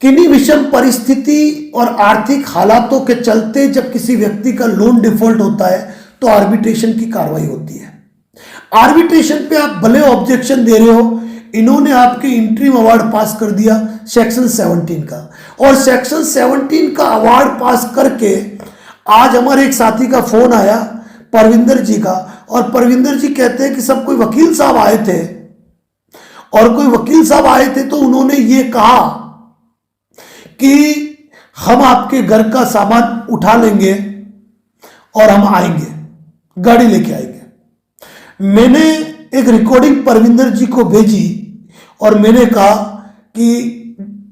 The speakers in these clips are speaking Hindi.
किन्हीं विषम परिस्थिति और आर्थिक हालातों के चलते जब किसी व्यक्ति का लोन डिफॉल्ट होता है तो आर्बिट्रेशन की कार्रवाई होती है। आर्बिट्रेशन पे आप भले ऑब्जेक्शन दे रहे हो, इन्होंने आपके इंटरिम अवार्ड पास कर दिया सेक्शन 17 का, और सेक्शन 17 का अवार्ड पास करके आज हमारे एक साथी का फोन आया परविंदर जी का, और परविंदर जी कहते हैं कि सब कोई वकील साहब आए थे, और कोई वकील साहब आए थे तो उन्होंने ये कहा कि हम आपके घर का सामान उठा लेंगे और हम आएंगे, गाड़ी लेके आएंगे। मैंने एक रिकॉर्डिंग परविंदर जी को भेजी और मैंने कहा कि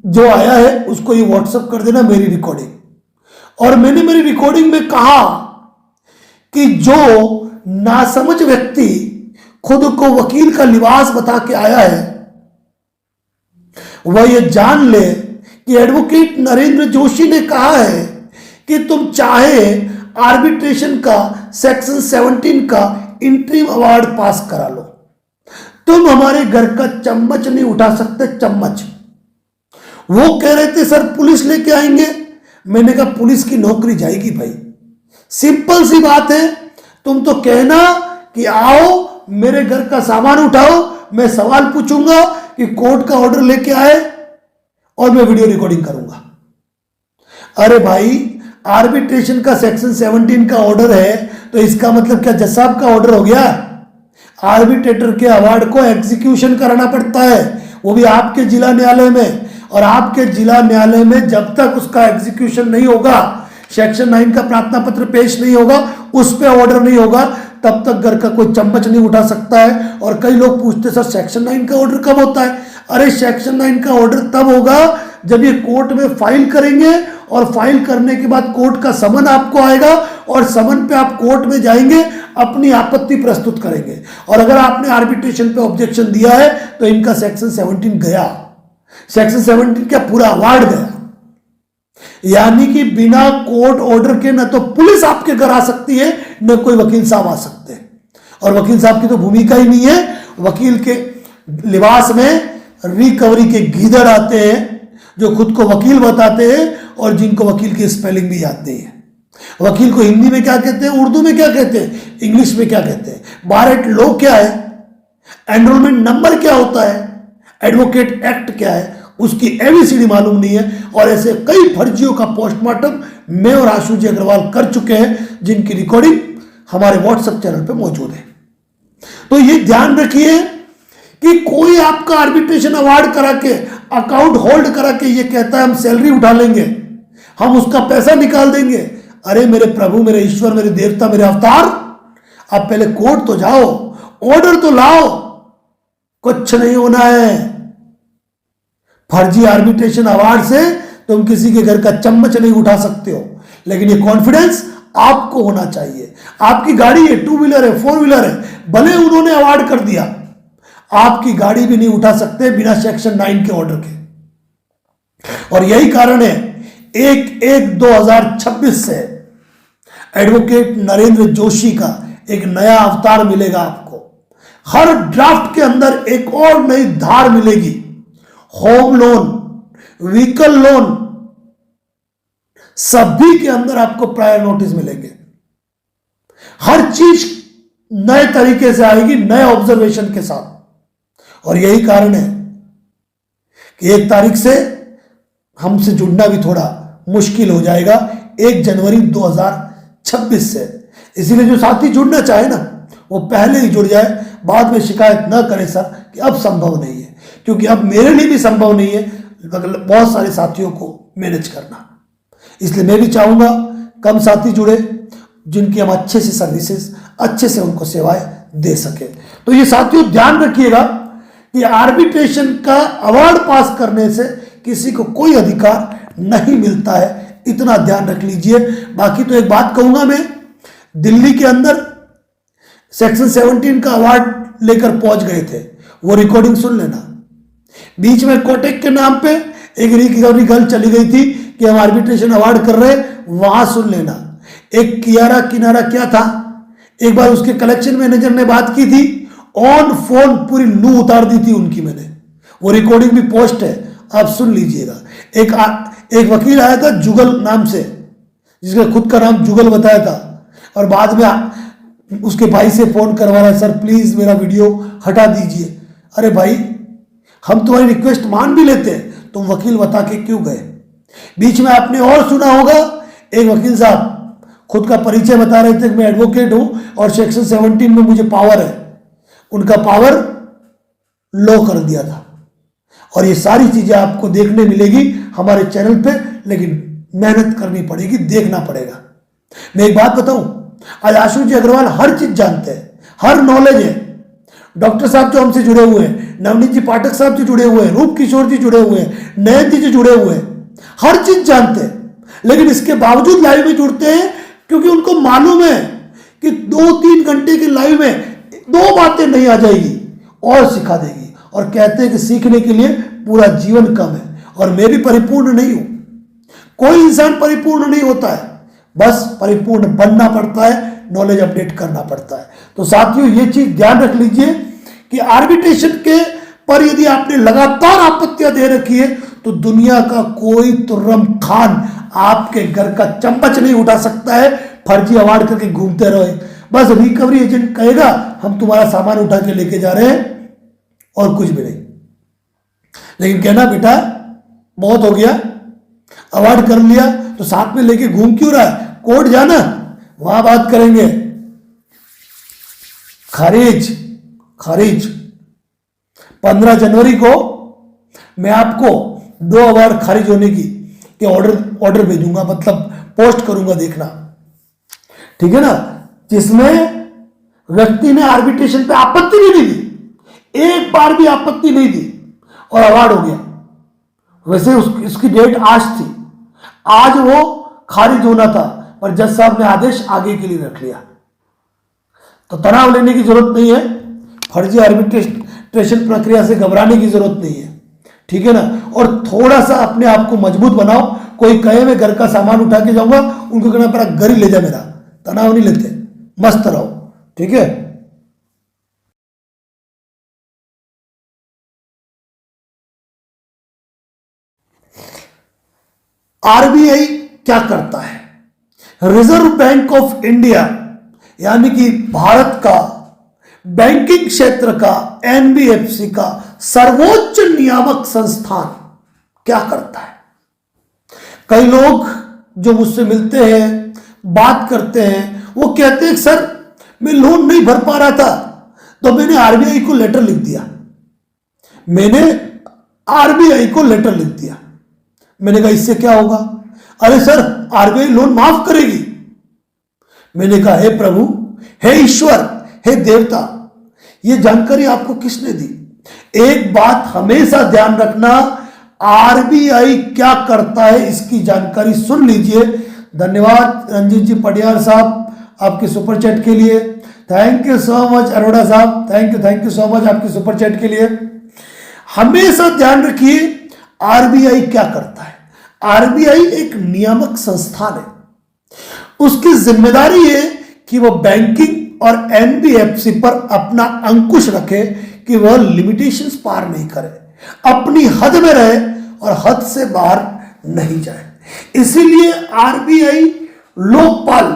जो आया है उसको ये व्हाट्सएप कर देना मेरी रिकॉर्डिंग, और मैंने मेरी रिकॉर्डिंग में कहा कि जो नासमझ व्यक्ति खुद को वकील का लिबास बता के आया है वह ये जान ले कि एडवोकेट नरेंद्र जोशी ने कहा है कि तुम चाहे आर्बिट्रेशन का सेक्शन 17 का इंटरिम अवार्ड पास करा लो, तुम हमारे घर का चम्मच नहीं उठा सकते, चम्मच। वो कह रहे थे सर पुलिस लेके आएंगे, मैंने कहा पुलिस की नौकरी जाएगी भाई, सिंपल सी बात है। तुम तो कहना कि आओ मेरे घर का सामान उठाओ, मैं सवाल पूछूंगा कि कोर्ट का ऑर्डर लेके आए और मैं वीडियो रिकॉर्डिंग करूंगा। अरे भाई आर्बिट्रेशन का सेक्शन 17 का ऑर्डर है तो इसका मतलब क्या जज साहब का ऑर्डर हो गया? आर्बिट्रेटर के अवार्ड को एग्जीक्यूशन कराना पड़ता है, वो भी आपके जिला न्यायालय में, और आपके जिला न्यायालय में जब तक उसका एग्जीक्यूशन नहीं होगा, सेक्शन 9 का प्रार्थना पत्र पेश नहीं होगा, उस पर ऑर्डर नहीं होगा, तब तक घर का कोई चम्मच नहीं उठा सकता है। और कई लोग पूछते सर सेक्शन 9 का ऑर्डर कब होता है? अरे सेक्शन 9 का ऑर्डर तब होगा जब ये कोर्ट में फाइल करेंगे, और फाइल करने के बाद कोर्ट का समन आपको आएगा, और समन पे आप कोर्ट में जाएंगे, अपनी आपत्ति प्रस्तुत करेंगे, और अगर आपने आर्बिट्रेशन पे ऑब्जेक्शन दिया है तो इनका सेक्शन 17 गया, सेक्शन 17 का पूरा अवार्ड गया। यानी कि बिना कोर्ट ऑर्डर के न तो पुलिस आपके घर आ सकती है न कोई वकील साहब आ सकते हैं, और वकील साहब की तो भूमिका ही नहीं है। वकील के लिबास में रिकवरी के गीदड़ आते हैं जो खुद को वकील बताते हैं और जिनको वकील की स्पेलिंग भी आती है। वकील को हिंदी में क्या कहते हैं, उर्दू में क्या कहते हैं, इंग्लिश में क्या कहते हैं, बार एट लॉ क्या है, एनरोलमेंट नंबर क्या होता है, एडवोकेट एक्ट क्या है, उसकी एबीसीडी मालूम नहीं है। और ऐसे कई फर्जियों का पोस्टमार्टम मैं और आशुजी अग्रवाल कर चुके हैं, जिनकी रिकॉर्डिंग हमारे व्हाट्सएप चैनल पे मौजूद है। तो ये ध्यान रखिए कि कोई आपका आर्बिट्रेशन अवार्ड करा के, अकाउंट होल्ड करा के ये कहता है हम सैलरी उठा लेंगे, हम उसका पैसा निकाल देंगे। अरे मेरे प्रभु, मेरे ईश्वर, मेरे देवता, मेरे अवतार, आप पहले कोर्ट तो जाओ, ऑर्डर तो लाओ, कुछ नहीं होना है। फर्जी आर्बिट्रेशन अवार्ड से तुम किसी के घर का चम्मच नहीं उठा सकते हो, लेकिन ये कॉन्फिडेंस आपको होना चाहिए। आपकी गाड़ी है, 2 व्हीलर है, 4 व्हीलर है, भले उन्होंने अवार्ड कर दिया, आपकी गाड़ी भी नहीं उठा सकते बिना सेक्शन 9 के ऑर्डर के। और यही कारण है 1/1/2026 से एडवोकेट नरेंद्र जोशी का एक नया अवतार मिलेगा आपको। हर ड्राफ्ट के अंदर एक और नई धार मिलेगी। होम लोन, व्हीकल लोन, सभी के अंदर आपको प्रायर नोटिस मिलेंगे। हर चीज नए तरीके से आएगी, नए ऑब्जर्वेशन के साथ। और यही कारण है कि 1 तारीख से हमसे जुड़ना भी थोड़ा मुश्किल हो जाएगा, 1 जनवरी 2026 से। इसीलिए जो साथी जुड़ना चाहे ना वो पहले ही जुड़ जाए, बाद में शिकायत ना करे सर कि अब संभव नहीं है, क्योंकि अब मेरे लिए भी संभव नहीं है बहुत सारे साथियों को मैनेज करना। इसलिए मैं भी चाहूंगा कम साथी जुड़े, जिनकी हम अच्छे से सर्विसेज, अच्छे से उनको सेवाएं दे सके। तो ये साथियों ध्यान रखिएगा कि आर्बिट्रेशन का अवार्ड पास करने से किसी को कोई अधिकार नहीं मिलता है, इतना ध्यान रख लीजिए। बाकी तो एक बात कहूंगा मैं, दिल्ली के अंदर सेक्शन 17 का अवार्ड लेकर पहुंच गए थे, वो रिकॉर्डिंग सुन लेना। बीच में कोटेक के नाम पे एक रिकवरी गर्ल चली गई थी कि हम आर्बिट्रेशन अवार्ड कर रहे, वहां सुन लेना। एक कियारा किनारा क्या था, एक बार उसके कलेक्शन मैनेजर ने बात की थी, ऑन फोन पूरी लू उतार दी थी उनकी मैंने, वो रिकॉर्डिंग भी पोस्ट है, आप सुन लीजिएगा। एक वकील आया था जुगल नाम से, जिसका खुद का नाम जुगल बताया था, और बाद में उसके भाई से फोन करवा रहा है, सर प्लीज मेरा वीडियो हटा दीजिए। अरे भाई, हम तुम्हारी रिक्वेस्ट मान भी लेते हैं, तुम वकील बता के क्यों गए? बीच में आपने और सुना होगा, एक वकील साहब खुद का परिचय बता रहे थे कि मैं एडवोकेट हूं और सेक्शन 17 में मुझे पावर है। उनका पावर लो कर दिया था। और ये सारी चीजें आपको देखने मिलेगी हमारे चैनल पे, लेकिन मेहनत करनी पड़ेगी, देखना पड़ेगा। मैं एक बात बताऊं, आज आशु जी अग्रवाल हर चीज जानते हैं, हर नॉलेज है। डॉक्टर साहब जो हमसे जुड़े हुए हैं, नवनीत जी पाठक साहब जो जुड़े हुए हैं, रूप किशोर जी जुड़े हुए हैं, नयन जी जो जुड़े हुए हैं, हर चीज जानते हैं, लेकिन इसके बावजूद लाइव में जुड़ते हैं क्योंकि उनको मालूम है कि 2-3 घंटे के लाइव में 2 बातें नहीं आ जाएगी और सिखा देगी। और कहते हैं कि सीखने के लिए पूरा जीवन कम है, और मैं भी परिपूर्ण नहीं हूं। कोई इंसान परिपूर्ण नहीं होता है, बस परिपूर्ण बनना पड़ता है, नॉलेज अपडेट करना पड़ता है। तो साथियों, ये चीज ध्यान रख लीजिए कि आर्बिट्रेशन के पर यदि आपने लगातार आपत्तियां दे रखी है तो दुनिया का कोई तुर्रम खान आपके घर का चम्मच नहीं उठा सकता है। फर्जी अवार्ड करके घूमते रहे, बस रिकवरी एजेंट कहेगा हम तुम्हारा सामान उठा के लेके जा रहे हैं और कुछ भी नहीं। लेकिन कहना बेटा बहुत हो गया, अवार्ड कर लिया तो साथ में लेके घूम क्यों रहा है? कोर्ट जाना, वहां बात करेंगे। खारिज 15 जनवरी को मैं आपको 2 अवार्ड खारिज होने की के ऑर्डर भेजूंगा, मतलब पोस्ट करूंगा, देखना, ठीक है ना, जिसमें व्यक्ति ने आर्बिट्रेशन पे आपत्ति भी नहीं दी, एक बार भी आपत्ति नहीं दी और अवार्ड हो गया। वैसे उसकी डेट आज थी, आज वो खारिज होना था, पर जज साहब ने आदेश आगे के लिए रख लिया। तो तनाव लेने की जरूरत नहीं है, फर्जी आर्बिट्रेशन प्रक्रिया से घबराने की जरूरत नहीं है, ठीक है ना। और थोड़ा सा अपने आप को मजबूत बनाओ। कोई कहे मैं घर का सामान उठा के जाऊंगा, उनको कहना पड़ा घर ही ले जा मेरा, तनाव नहीं लेते, मस्त रहो, ठीक है। आरबीआई क्या करता है? रिजर्व बैंक ऑफ इंडिया यानी कि भारत का बैंकिंग क्षेत्र का, एनबीएफसी का सर्वोच्च नियामक संस्थान क्या करता है? कई लोग जो मुझसे मिलते हैं, बात करते हैं, वो कहते हैं सर मैं लोन नहीं भर पा रहा था तो मैंने आरबीआई को लेटर लिख दिया। मैंने कहा इससे क्या होगा? अरे सर आरबीआई लोन माफ करेगी। मैंने कहा हे प्रभु, हे ईश्वर, हे देवता, ये जानकारी आपको किसने दी? एक बात हमेशा ध्यान रखना, आरबीआई क्या करता है इसकी जानकारी सुन लीजिए। धन्यवाद रंजीत जी पटियार साहब आपके सुपर चैट के लिए, thank you so much. Arora साहब थैंक यू सो मच आपके सुपर चैट के लिए। हमेशा ध्यान रखिए आरबीआई क्या करता है। आरबीआई एक नियामक संस्थान है, उसकी जिम्मेदारी है कि वह बैंकिंग और एनबीएफसी पर अपना अंकुश रखे कि वह लिमिटेशंस पार नहीं करे, अपनी हद में रहे और हद से बाहर नहीं जाए। इसीलिए आरबीआई लोकपाल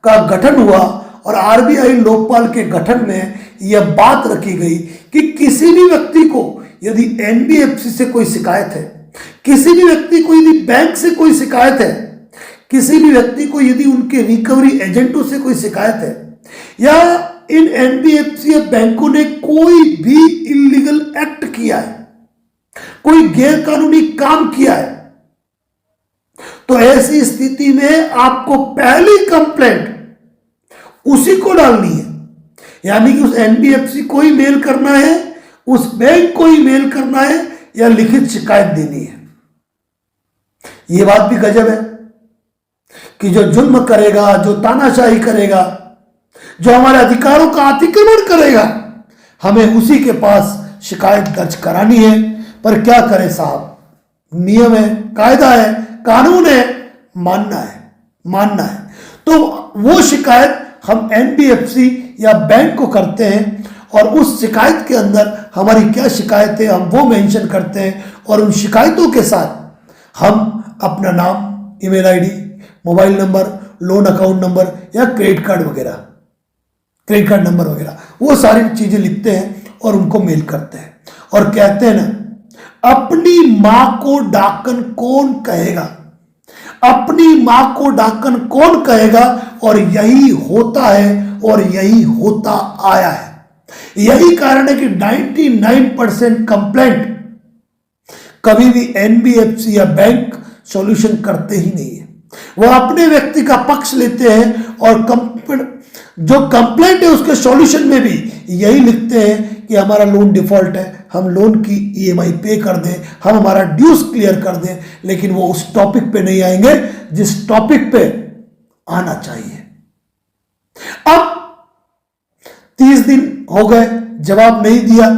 का गठन हुआ और आरबीआई लोकपाल के गठन में यह बात रखी गई कि किसी भी व्यक्ति को यदि एनबीएफसी से कोई शिकायत है, किसी भी व्यक्ति को यदि बैंक से कोई शिकायत है, किसी भी व्यक्ति को यदि उनके रिकवरी एजेंटों से कोई शिकायत है, या इन एनबीएफसी या बैंकों ने कोई भी इलीगल एक्ट किया है, कोई गैर कानूनी काम किया है, तो ऐसी स्थिति में आपको पहली कंप्लेंट उसी को डालनी है। यानी कि उस एनबीएफसी को ही मेल करना है, उस बैंक को ही मेल करना है, या लिखित शिकायत देनी है। यह बात भी गजब है कि जो जुल्म करेगा, जो तानाशाही करेगा, जो हमारे अधिकारों का अतिक्रमण करेगा, हमें उसी के पास शिकायत दर्ज करानी है। पर क्या करें साहब, नियम है, कायदा है, कानून है, मानना है। तो वो शिकायत हम एनबीएफसी या बैंक को करते हैं और उस शिकायत के अंदर हमारी क्या शिकायत है हम वो मेंशन करते हैं, और उन शिकायतों के साथ हम अपना नाम, email ID, mobile number, loan account number या क्रेडिट कार्ड नंबर वगैरह वो सारी चीजें लिखते हैं और उनको मेल करते हैं। और कहते हैं ना, अपनी मां को डाकन कौन कहेगा, अपनी मां को डाकन कौन कहेगा, और यही होता है और यही होता आया है। यही कारण है कि 99% कंप्लेंट कभी भी एनबीएफसी या बैंक सॉल्यूशन करते ही नहीं है। वो अपने व्यक्ति का पक्ष लेते हैं और जो कंप्लेंट है उसके सॉल्यूशन में भी यही लिखते हैं कि हमारा लोन डिफॉल्ट है, हम लोन की ईएमआई पे कर दें, हम हमारा ड्यूज क्लियर कर दें, लेकिन वो उस टॉपिक पे नहीं आएंगे जिस टॉपिक पे आना चाहिए। अब 30 दिन हो गए, जवाब नहीं दिया,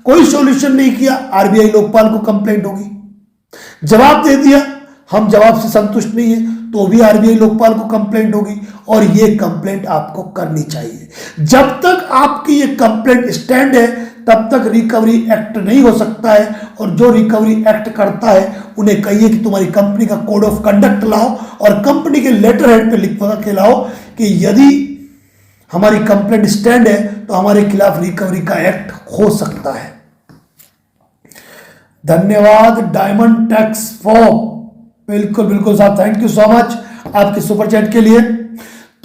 कोई सॉल्यूशन नहीं किया, आरबीआई लोकपाल को कंप्लेंट होगी। जवाब दे दिया, हम जवाब से संतुष्ट नहीं है, तो भी आरबीआई लोकपाल को कंप्लेंट होगी, और ये कंप्लेंट आपको करनी चाहिए। जब तक आपकी ये कंप्लेंट स्टैंड है तब तक रिकवरी एक्ट नहीं हो सकता है, और जो रिकवरी एक्ट करता है उन्हें कहिए कि तुम्हारी कंपनी का कोड ऑफ कंडक्ट लाओ और कंपनी के लेटर हेड पे लिखवा के लाओ कि यदि हमारी कंप्लेंट स्टैंड है तो हमारे खिलाफ रिकवरी का एक्ट हो सकता है। धन्यवाद डायमंड टैक्स फॉर्म, बिल्कुल बिल्कुल साहब, थैंक यू सो मच आपके सुपर चैट के लिए।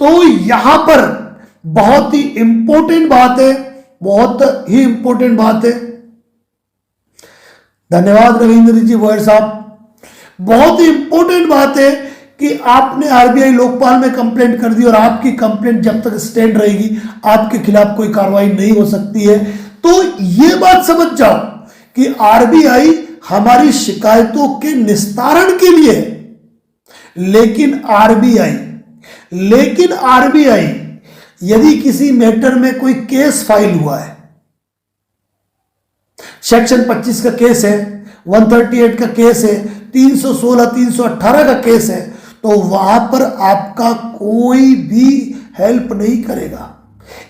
तो यहां पर बहुत ही इंपॉर्टेंट बात है, बहुत ही इंपॉर्टेंट बात है। धन्यवाद रविंद्र जी वोयर साहब। बहुत ही इंपॉर्टेंट बात है कि आपने आरबीआई लोकपाल में कंप्लेंट कर दी और आपकी कंप्लेंट जब तक स्टैंड रहेगी आपके खिलाफ कोई कार्रवाई नहीं हो सकती है। तो यह बात समझ जाओ कि आरबीआई हमारी शिकायतों के निस्तारण के लिए, लेकिन आरबीआई यदि किसी मैटर में कोई केस फाइल हुआ है, सेक्शन 25 का केस है, 138 का केस है, 316, 318 का केस है, तो वहां पर आपका कोई भी हेल्प नहीं करेगा।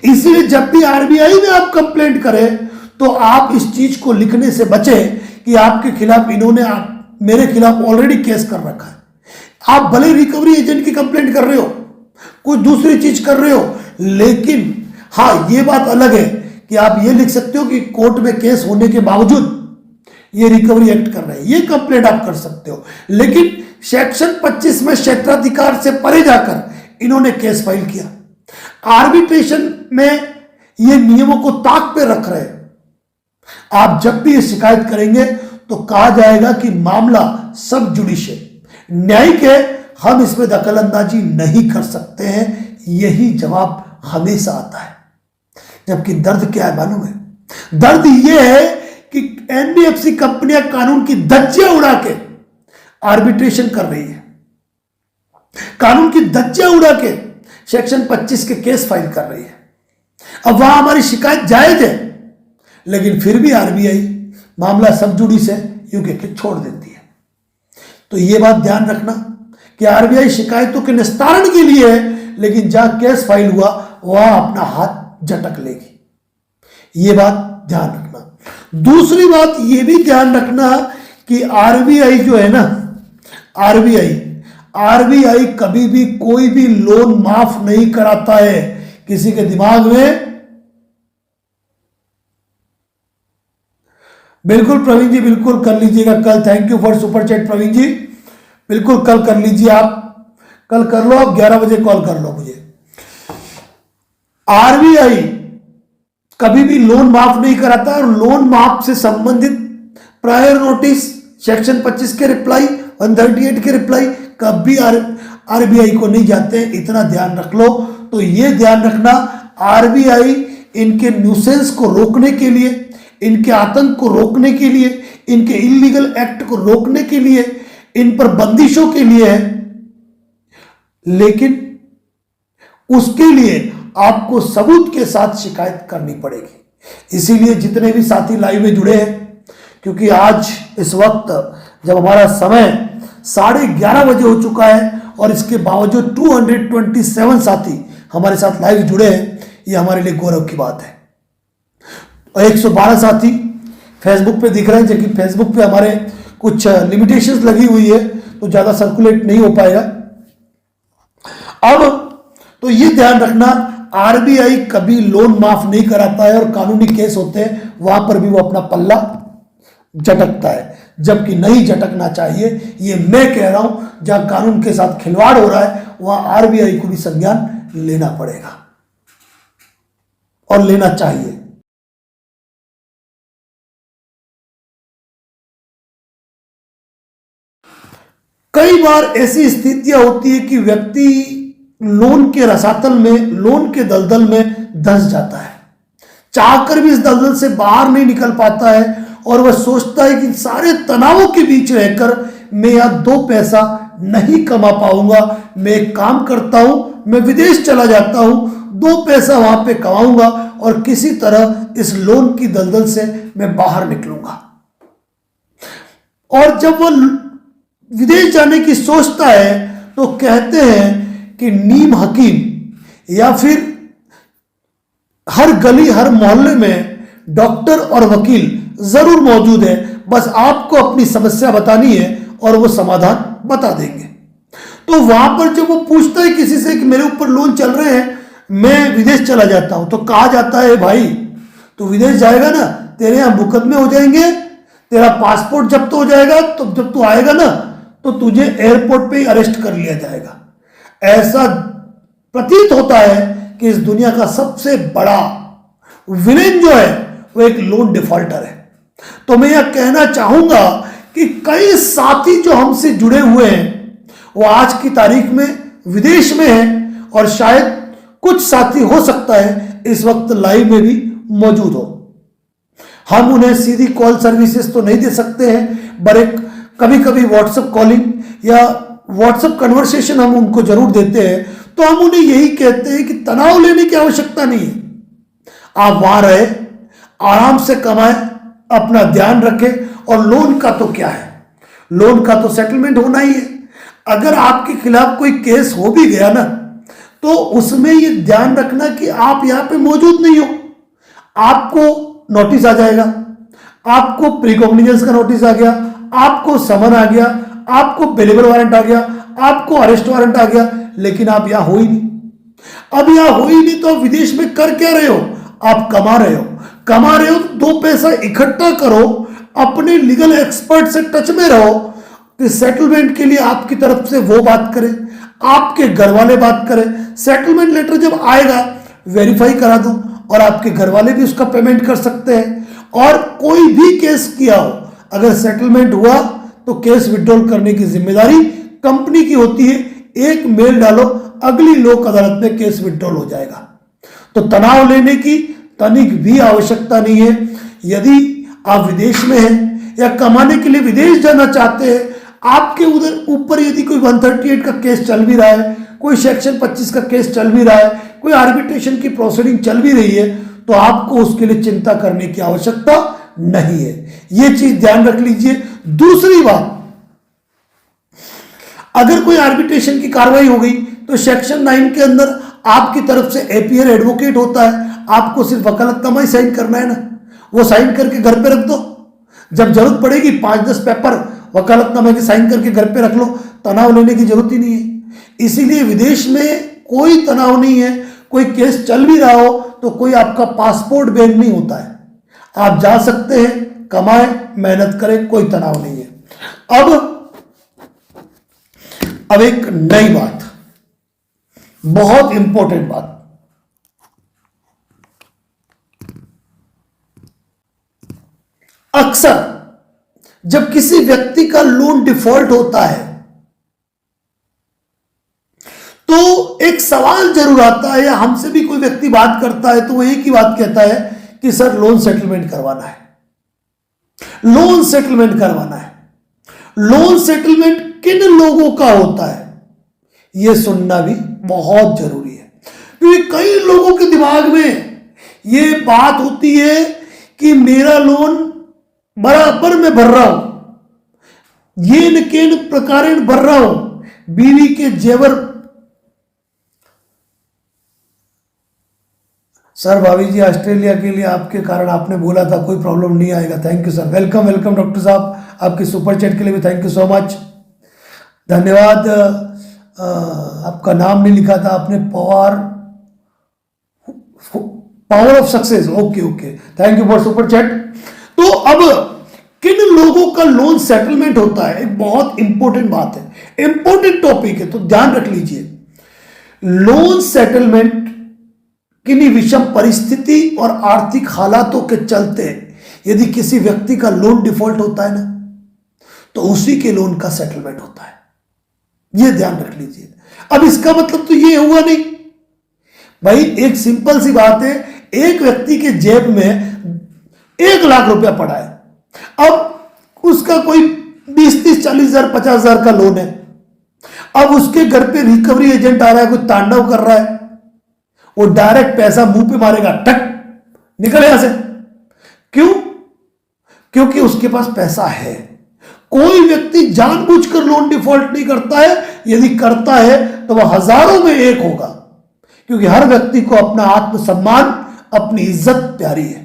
इसलिए जब भी आरबीआई में आप कंप्लेंट करें तो आप इस चीज को लिखने से बचें कि आपके खिलाफ इन्होंने मेरे खिलाफ ऑलरेडी केस कर रखा है। आप भले रिकवरी एजेंट की कंप्लेंट कर रहे हो, कोई दूसरी चीज कर रहे हो, लेकिन हाँ ये बात अलग है कि आप ये लिख सकते हो कि कोर्ट में केस होने के बावजूद ये रिकवरी एक्ट कर रहे हैं, ये कंप्लेंट आप कर सकते हो। लेकिन सेक्शन 25 में क्षेत्राधिकार से परे जाकर इन्होंने केस फाइल किया। आर्बिट्रेशन में ये नियमों को ताक पे रख रहे हैं। आप जब भी ये शिकायत करेंगे तो कहा जाएगा कि मामला सब जुडिशियल न्यायिक है, हम इसमें दखलंदाजी नहीं कर सकते हैं, यही जवाब हमेशा आता है। जबकि दर्द क्या है मालूम है? दर्द यह है कि एनबीएफसी कंपनियां कानून की धज्जियां उड़ा के आर्बिट्रेशन कर रही है, कानून की धज्जियां उड़ा के सेक्शन 25 के केस फाइल कर रही है। अब वहां हमारी शिकायत जायज है, लेकिन फिर भी आरबीआई मामला सब जुडिस है यूके के छोड़ देती है। तो यह बात ध्यान रखना कि आरबीआई शिकायतों के निस्तारण के लिए है, लेकिन जहां केस फाइल हुआ वहां अपना हाथ झटक लेगी। यह बात ध्यान रखना। दूसरी बात यह भी ध्यान रखना कि आरबीआई जो है ना, आरबीआई कभी भी कोई भी लोन माफ नहीं कराता है। किसी के दिमाग में, बिल्कुल प्रवीण जी, बिल्कुल कर लीजिएगा कल। Thank you for super chat Praveen ji, बिल्कुल कल कर लीजिए, आप कल कर लो, आप 11 बजे कॉल कर लो मुझे। आरबीआई कभी भी लोन माफ नहीं कराता, और लोन माफ से संबंधित प्रायर नोटिस, सेक्शन 25 के रिप्लाई, 138 के रिप्लाई कभी आरबीआई को नहीं जाते हैं। इतना ध्यान रख लो। तो ये ध्यान रखना, आरबीआई इनके न्यूसेंस को रोकने के लिए, इनके आतंक को रोकने के लिए, इनके इलीगल एक्ट को रोकने के लिए, इन पर बंदिशों के लिए है, लेकिन उसके लिए आपको सबूत के साथ शिकायत करनी पड़ेगी। इसीलिए जितने भी साथी लाइव में जुड़े हैं, क्योंकि आज इस वक्त जब हमारा समय 11:30 बजे हो चुका है और इसके बावजूद 227 साथी हमारे साथ लाइव जुड़े हैं, ये हमारे लिए गौरव की बात है। और 112 साथी फेसबुक पे दिख रहे हैं, जबकि फेसबुक पे हमारे कुछ लिमिटेशंस लगी हुई है, तो ज़्यादा सर्कुलेट नहीं हो पाएगा। अब तो ये ध्यान रखना, आरबीआई कभी लोन माफ नहीं कराता है, और कानूनी केस होते हैं वहां पर भी वो अपना पल्ला झटकता है, जबकि नहीं झटकना चाहिए। ये मैं कह रहा हूं, जहां कानून के साथ खिलवाड़ हो रहा है वहां आरबीआई को भी संज्ञान लेना पड़ेगा और लेना चाहिए। कई बार ऐसी स्थितियां होती है कि व्यक्ति लोन के रसातल में, लोन के दलदल में धंस जाता है, चाहकर भी इस दलदल से बाहर नहीं निकल पाता है, और वह सोचता है कि सारे तनावों के बीच रहकर मैं यहां 2 पैसा नहीं कमा पाऊंगा, मैं एक काम करता हूं, मैं विदेश चला जाता हूं, 2 पैसा वहां पे कमाऊंगा और किसी तरह इस लोन की दलदल से मैं बाहर निकलूंगा। और जब वह विदेश जाने की सोचता है तो कहते हैं कि नीम हकीम या फिर हर गली हर मोहल्ले में डॉक्टर और वकील जरूर मौजूद है, बस आपको अपनी समस्या बतानी है और वो समाधान बता देंगे। तो वहां पर जब वो पूछता है किसी से कि मेरे ऊपर लोन चल रहे हैं, मैं विदेश चला जाता हूं, तो कहा जाता है भाई तू विदेश जाएगा ना, तेरे यहां मुकदमे हो जाएंगे, तेरा पासपोर्ट जब्त हो जाएगा, तो जब तू आएगा ना तो तुझे एयरपोर्ट पे ही अरेस्ट कर लिया जाएगा। ऐसा प्रतीत होता है कि इस दुनिया का सबसे बड़ा विलेन जो है वो एक लोन डिफॉल्टर है। तो मैं यह कहना चाहूंगा कि कई साथी जो हमसे जुड़े हुए हैं वो आज की तारीख में विदेश में हैं, और शायद कुछ साथी हो सकता है इस वक्त लाइव में भी मौजूद हो। हम उन्हें सीधी कॉल सर्विसेज तो नहीं दे सकते हैं, पर एक कभी कभी व्हाट्सएप कॉलिंग या व्हाट्सएप कन्वर्सेशन हम उनको जरूर देते हैं। तो हम उन्हें यही कहते हैं कि तनाव लेने की आवश्यकता नहीं है, आप वहां रहे, आराम से कमाएं, अपना ध्यान रखें। और लोन का तो क्या है, लोन का तो सेटलमेंट होना ही है। अगर आपके खिलाफ कोई केस हो भी गया ना, तो उसमें ये ध्यान रखना कि आप यहां पे मौजूद नहीं हो, आपको नोटिस आ जाएगा, आपको प्रीकॉग्निजेंस का नोटिस आ गया, आपको समन आ गया, आपको बेलेबल वारंट आ गया, आपको अरेस्ट वारंट आ गया, लेकिन आप यहां हो ही नहीं। अब यहां हो ही नहीं तो आप विदेश में कर क्या रहे हो, आप कमा रहे हो, कमा रहे हो, 2 पैसा इकट्ठा करो, अपने लीगल एक्सपर्ट से टच में रहो कि सेटलमेंट के लिए आपकी तरफ से वो बात करें, आपके घर वाले बात करें। सेटलमेंट लेटर जब आएगा वेरीफाई करा दो, और आपके घर वाले भी उसका पेमेंट कर सकते हैं। और कोई भी केस किया हो, अगर सेटलमेंट हुआ तो केस विड्रॉल करने की जिम्मेदारी कंपनी की होती है। एक मेल डालो, अगली लोक अदालत में केस विड्रॉल हो जाएगा। तो तनाव लेने की तनिक भी आवश्यकता नहीं है। यदि आप विदेश में हैं या कमाने के लिए विदेश जाना चाहते हैं, आपके उधर ऊपर यदि कोई 138 का केस चल भी रहा है, कोई सेक्शन 25 का केस चल भी रहा है, कोई आर्बिट्रेशन की प्रोसीडिंग चल भी रही है, तो आपको उसके लिए चिंता करने की आवश्यकता नहीं है। यह चीज ध्यान रख लीजिए। दूसरी बात, अगर कोई आर्बिट्रेशन की कार्रवाई हो गई तो सेक्शन 9 के अंदर आपकी तरफ से एपीयर एडवोकेट होता है, आपको सिर्फ वकालतनामा ही साइन करना है ना, वो साइन करके घर पे रख दो। जब जरूरत पड़ेगी 5-10 पेपर वकालतनामे के साइन करके घर पे रख लो, तनाव लेने की जरूरत ही नहीं है। इसीलिए विदेश में कोई तनाव नहीं है। कोई केस चल भी रहा हो तो कोई आपका पासपोर्ट बैन नहीं होता है, आप जा सकते हैं, कमाएं, मेहनत करें, कोई तनाव नहीं है। अब एक नई बात, बहुत इंपॉर्टेंट बात, अक्सर जब किसी व्यक्ति का लोन डिफॉल्ट होता है तो एक सवाल जरूर आता है, या हमसे भी कोई व्यक्ति बात करता है तो वो एक ही बात कहता है कि सर लोन सेटलमेंट करवाना है, लोन सेटलमेंट करवाना है। लोन सेटलमेंट किन लोगों का होता है यह सुनना भी बहुत जरूरी है, क्योंकि कई लोगों के दिमाग में यह बात होती है कि मेरा लोन बराबर में भर रहा हूं, येन केन प्रकारेण भर रहा हूं, बीवी के जेवर सर भाभी जी ऑस्ट्रेलिया के लिए आपके कारण आपने बोला था कोई प्रॉब्लम नहीं आएगा। Thank you sir, welcome welcome doctor साहब, आपके सुपर चैट के लिए भी थैंक यू सो मच, धन्यवाद। आपका नाम नहीं लिखा था आपने, power of success, okay okay, thank you for super chat. तो अब किन लोगों का लोन सेटलमेंट होता है, एक बहुत इंपॉर्टेंट बात है, इंपॉर्टेंट टॉपिक है, तो ध्यान रख लीजिए। लोन सेटलमेंट किन्हीं विषम परिस्थिति और आर्थिक हालातों के चलते यदि किसी व्यक्ति का लोन डिफॉल्ट होता है ना, तो उसी के लोन का सेटलमेंट होता है, यह ध्यान रख लीजिए। अब इसका मतलब तो यह हुआ नहीं भाई, एक सिंपल सी बात है, एक व्यक्ति के जेब में 1 लाख रुपया पड़ा है, अब उसका कोई 20-30, 40,000, 50,000 का लोन है, अब उसके घर पे रिकवरी एजेंट आ रहा है, कोई तांडव कर रहा है, वो डायरेक्ट पैसा मुंह पे मारेगा, टक निकल यहां से। क्यों? क्योंकि उसके पास पैसा है। कोई व्यक्ति जानबूझकर लोन डिफॉल्ट नहीं करता है, यदि करता है तो वह हजारों में एक होगा, क्योंकि हर व्यक्ति को अपना आत्मसम्मान, अपनी इज्जत प्यारी है।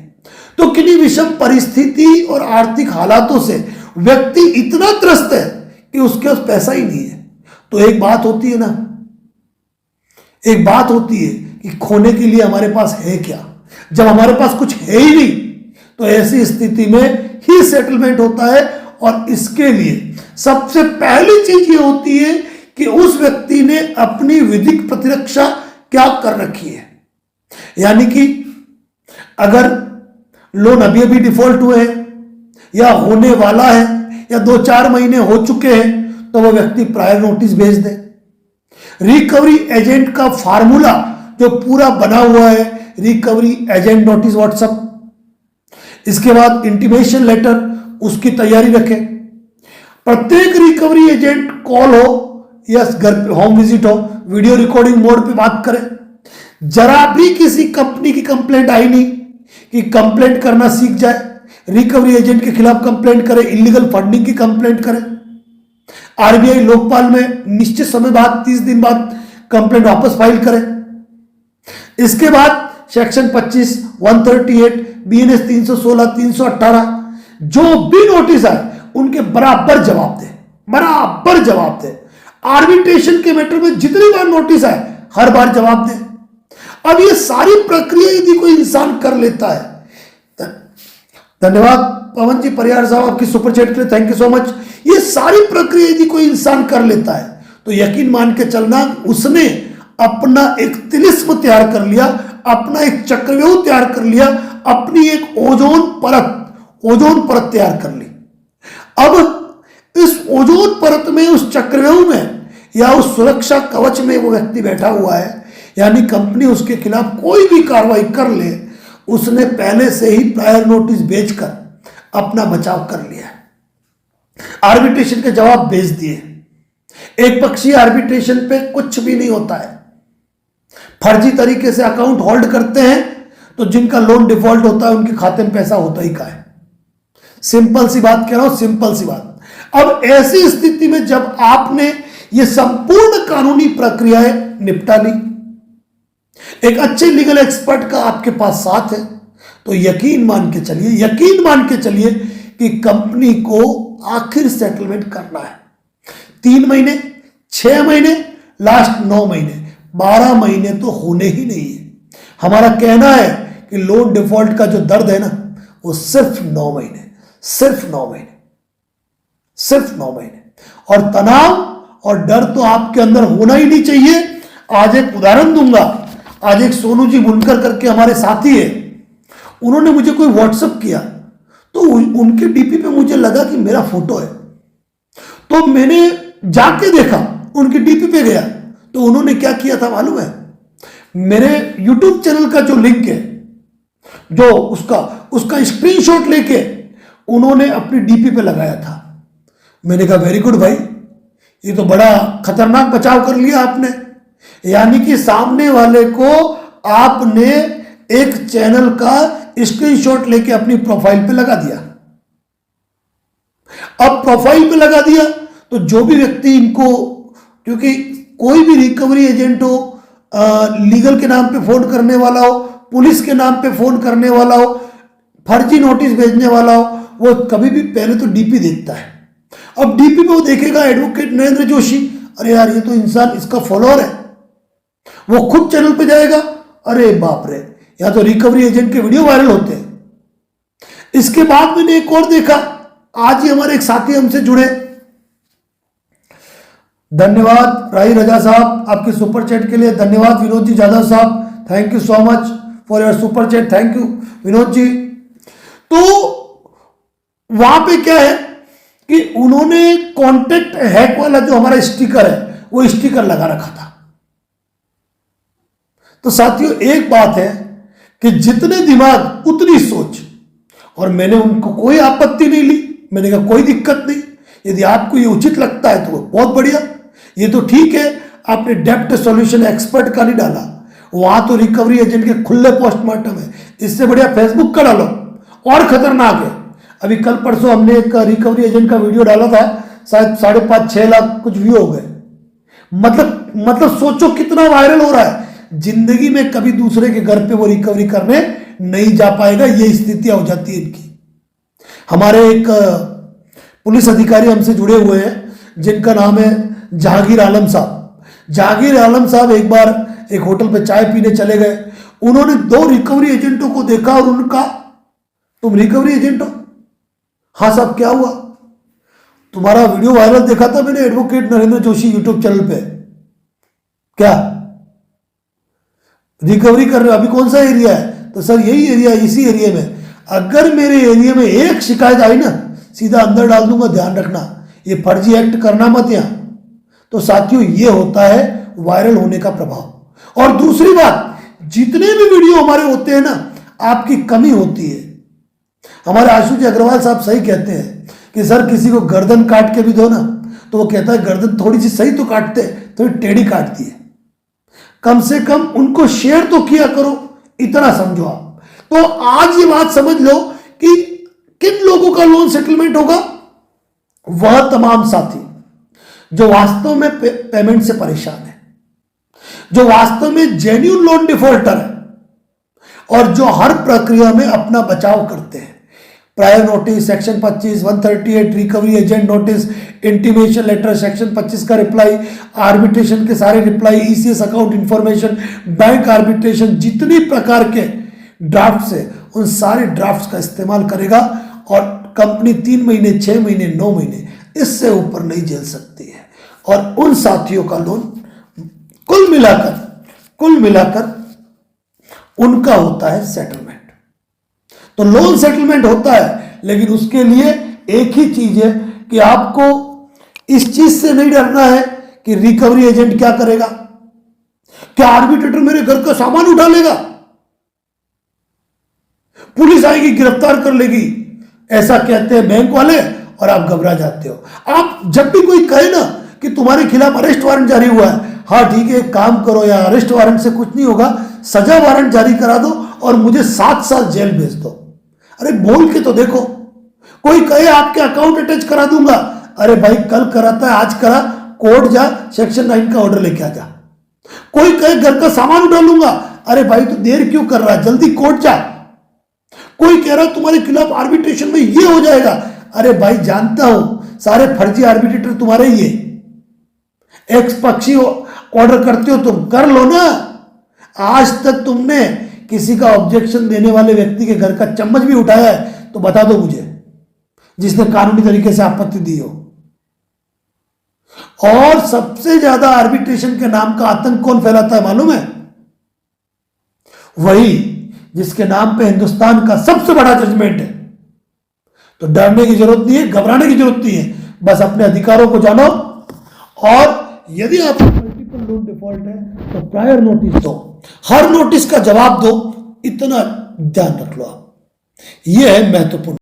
तो किन्हीं विषम परिस्थिति और आर्थिक हालातों से व्यक्ति इतना त्रस्त है कि उसके पास पैसा ही नहीं है, तो एक बात होती है ना, एक बात होती है कि खोने के लिए हमारे पास है क्या। जब हमारे पास कुछ है ही नहीं, तो ऐसी स्थिति में ही सेटलमेंट होता है, और इसके लिए सबसे पहली चीज ये होती है कि उस व्यक्ति ने अपनी विधिक प्रतिरक्षा क्या कर रखी है। यानी कि अगर लोन अभी अभी डिफॉल्ट हुए हैं या होने वाला है या 2-4 महीने हो चुके हैं, तो वह व्यक्ति प्रायर नोटिस भेज दे। रिकवरी एजेंट का फार्मूला जो पूरा बना हुआ है, रिकवरी एजेंट नोटिस व्हाट्सएप, इसके बाद इंटीमेशन लेटर, उसकी तैयारी रखें। प्रत्येक रिकवरी एजेंट कॉल हो या घर पे होम विजिट हो, वीडियो रिकॉर्डिंग मोड पे बात करें। जरा भी किसी कंपनी की कंप्लेंट आई नहीं कि कंप्लेंट करना सीख जाए, रिकवरी एजेंट के खिलाफ कंप्लेंट करें, इलीगल फंडिंग की कंप्लेंट करें। आरबीआई लोकपाल में निश्चित समय बाद 30 दिन बाद कंप्लेंट वापस फाइल करें। इसके बाद सेक्शन 25, 138, बीएनएस 316, 318 जो भी नोटिस आए उनके बराबर जवाब दे, बराबर जवाब दे। आर्बिट्रेशन के मैटर में जितनी बार नोटिस आए हर बार जवाब दे। अब ये सारी प्रक्रिया यदि कोई इंसान कर लेता है, धन्यवाद पवन जी परियार साहब आपकी सुपर चैट के लिए, थैंक यू सो मच। ये सारी प्रक्रिया यदि कोई इंसान कर लेता है तो यकीन मान के चलना उसने अपना एक तिलिस्म तैयार कर लिया, अपना एक चक्रव्यूह तैयार कर लिया, अपनी एक ओजोन परत तैयार कर ली। अब इस ओजोन परत में, उस चक्रव्यूह में या उस सुरक्षा कवच में वो व्यक्ति बैठा हुआ है, यानी कंपनी उसके खिलाफ कोई भी कार्रवाई कर ले, उसने पहले से ही प्रायर नोटिस भेजकर अपना बचाव कर लिया, आर्बिट्रेशन के जवाब भेज दिए। एक पक्षीय आर्बिट्रेशन पे कुछ भी नहीं होता है। फर्जी तरीके से अकाउंट होल्ड करते हैं तो जिनका लोन डिफॉल्ट होता है उनके खाते में पैसा होता ही कहाँ है। सिंपल सी बात कह रहा हूं, सिंपल सी बात। अब ऐसी स्थिति में जब आपने ये संपूर्ण कानूनी प्रक्रियाएं निपटा ली, एक अच्छे लीगल एक्सपर्ट का आपके पास साथ है, तो यकीन मान के चलिए कि कंपनी को आखिर सेटलमेंट करना है। 3 महीने, 6 महीने, लास्ट 9 महीने, 12 महीने तो होने ही नहीं है। हमारा कहना है कि लोन डिफॉल्ट का जो दर्द है ना, वो सिर्फ 9 महीने, सिर्फ 9 महीने, सिर्फ 9 महीने। और तनाव और डर तो आपके अंदर होना ही नहीं चाहिए। आज एक उदाहरण दूंगा। आज एक सोनू जी बुनकर करके हमारे साथी है, उन्होंने मुझे कोई व्हाट्सएप किया, तो उनके डीपी पे मुझे लगा कि मेरा फोटो है, तो मैंने जाके देखा, उनके डीपी पे गया, तो उन्होंने क्या किया था मालूम है? मेरे यूट्यूब चैनल का जो लिंक है, जो उसका स्क्रीनशॉट लेके उन्होंने अपनी डीपी पे लगाया था। मैंने कहा वेरी गुड भाई, ये तो बड़ा खतरनाक बचाव कर लिया आपने। यानी कि सामने वाले को आपने एक चैनल का स्क्रीनशॉट लेके अपनी प्रोफाइल पे लगा दिया। अब प्रोफाइल पे लगा दिया तो जो भी व्यक्ति इनको, क्योंकि कोई भी रिकवरी एजेंट हो, लीगल के नाम पे फोन करने वाला हो, पुलिस के नाम पे फोन करने वाला हो, फर्जी नोटिस भेजने वाला हो, वो कभी भी पहले तो डीपी देखता है। अब डीपी पे वो देखेगा एडवोकेट नरेंद्र जोशी, अरे यार ये तो इंसान, इसका फॉलोअर है, वो खुद चैनल पे जाएगा, अरे बाप रे, या तो रिकवरी एजेंट के वीडियो वायरल होते हैं। इसके बाद मैंने एक और देखा, आज ही हमारे एक साथी हमसे जुड़े, धन्यवाद राही रजा साहब आपके सुपर चैट के लिए, धन्यवाद विनोद जी जाधव साहब, thank you so much for your super chat, thank you Vinod ji. तो वहां पे क्या है कि उन्होंने कॉन्टेक्ट हैक वाला जो हमारा स्टिकर है वो स्टिकर लगा रखा था। तो साथियों एक बात है कि जितने दिमाग उतनी सोच, और मैंने उनको कोई आपत्ति नहीं ली, मैंने कहा कोई दिक्कत नहीं, यदि आपको ये उचित लगता है तो बहुत बढ़िया, ये तो ठीक है, आपने डेप्ट सॉल्यूशन एक्सपर्ट का नहीं डाला, वहां तो रिकवरी एजेंट के खुले पोस्टमार्टम है, इससे बढ़िया फेसबुक का डालो, और खतरनाक है। अभी कल परसों हमने एक रिकवरी एजेंट का वीडियो डाला था, शायद 5.5-6 लाख कुछ व्यू हो गए। मतलब सोचो कितना वायरल हो रहा है। जिंदगी में कभी दूसरे के घर पे वो रिकवरी करने नहीं जा पाएगा, ये स्थितियां हो जाती है इनकी। हमारे एक पुलिस अधिकारी हमसे जुड़े हुए हैं जिनका नाम है जहांगीर आलम साहब। जहांगीर आलम साहब एक बार एक होटल पे चाय पीने चले गए, उन्होंने 2 रिकवरी एजेंटों को देखा और उनका, तुम रिकवरी एजेंट हो? हाँ साहब क्या हुआ? तुम्हारा वीडियो वायरल देखा था मैंने advocate Narendra Joshi YouTube channel पे। क्या रिकवरी कर रहे हो? अभी कौन सा एरिया है? तो सर यही एरिया, इसी एरिया में। अगर मेरे एरिया में एक शिकायत आई ना, सीधा अंदर डाल दूंगा, ध्यान रखना, ये फर्जी एक्ट करना मत यहां। तो साथियों ये होता है वायरल होने का प्रभाव। और दूसरी बात, जितने भी वीडियो हमारे होते हैं ना, आपकी कमी होती है। हमारे आशुष अग्रवाल साहब सही कहते हैं कि सर किसी को गर्दन काट के भी दो ना, तो वो कहता है गर्दन थोड़ी सी सही तो काटते, थोड़ी टेढ़ी काटती है, कम से कम उनको शेयर तो किया करो, इतना समझो आप। तो आज ये बात समझ लो कि किन लोगों का लोन सेटलमेंट होगा? वह तमाम साथी जो वास्तव में पेमेंट से परेशान है, जो वास्तव में जेन्युइन लोन डिफॉल्टर है, और जो हर प्रक्रिया में अपना बचाव करते हैं। Prior notice section 25, 138 recovery agent notice, intimation letter section 25 का रिप्लाई, आर्बिट्रेशन के सारे reply, ECS account information, bank arbitration, जितनी प्रकार के ड्राफ्ट्स है उन सारे ड्राफ्ट्स का इस्तेमाल करेगा। और कंपनी 3 महीने, 6 महीने, 9 महीने इससे ऊपर नहीं झेल सकती है। और उन साथियों का लोन कुल मिलाकर उनका होता है सेटलमेंट। तो लोन सेटलमेंट होता है, लेकिन उसके लिए एक ही चीज है कि आपको इस चीज से नहीं डरना है कि रिकवरी एजेंट क्या करेगा, क्या आर्बिट्रेटर मेरे घर का सामान उठा लेगा, पुलिस आएगी गिरफ्तार कर लेगी, ऐसा कहते हैं बैंक वाले, और आप घबरा जाते हो। आप जब भी कोई कहे ना कि तुम्हारे खिलाफ अरेस्ट वारंट जारी हुआ है, हाँ ठीक है, एक काम करो यार, अरेस्ट वारंट से कुछ नहीं होगा, सजा वारंट जारी करा दो और मुझे 7 साल जेल भेज दो। अरे बोल के तो देखो। कोई कहे आपके अकाउंट अटैच करा दूंगा, अरे भाई कल कराता है, आज करा, कोर्ट जा, सेक्शन 9 का ऑर्डर लेके आ जा। कोई कहे घर का सामान उठा लूंगा, अरे भाई तो देर क्यों कर रहा है, जल्दी कोर्ट जा। कोई कह रहा है तुम्हारे खिलाफ आर्बिट्रेशन में ये हो जाएगा, अरे भाई जानता हूं सारे फर्जी आर्बिट्रेटर तुम्हारे ही है, एक पक्षी ऑर्डर करते हो तुम, कर लो ना। आज तक तुमने किसी का ऑब्जेक्शन देने वाले व्यक्ति के घर का चम्मच भी उठाया है तो बता दो मुझे, जिसने कानूनी तरीके से आपत्ति दी हो। और सबसे ज्यादा आर्बिट्रेशन के नाम का आतंक कौन फैलाता है मालूम है? वही जिसके नाम पे हिंदुस्तान का सबसे बड़ा जजमेंट है। तो डरने की जरूरत नहीं है, घबराने की जरूरत नहीं है, बस अपने अधिकारों को जानो। और यदि आपका मल्टीपल लोन डिफॉल्ट है तो प्रायर नोटिस दो, हर नोटिस का जवाब दो, इतना ध्यान रख लो आप। यह है महत्वपूर्ण।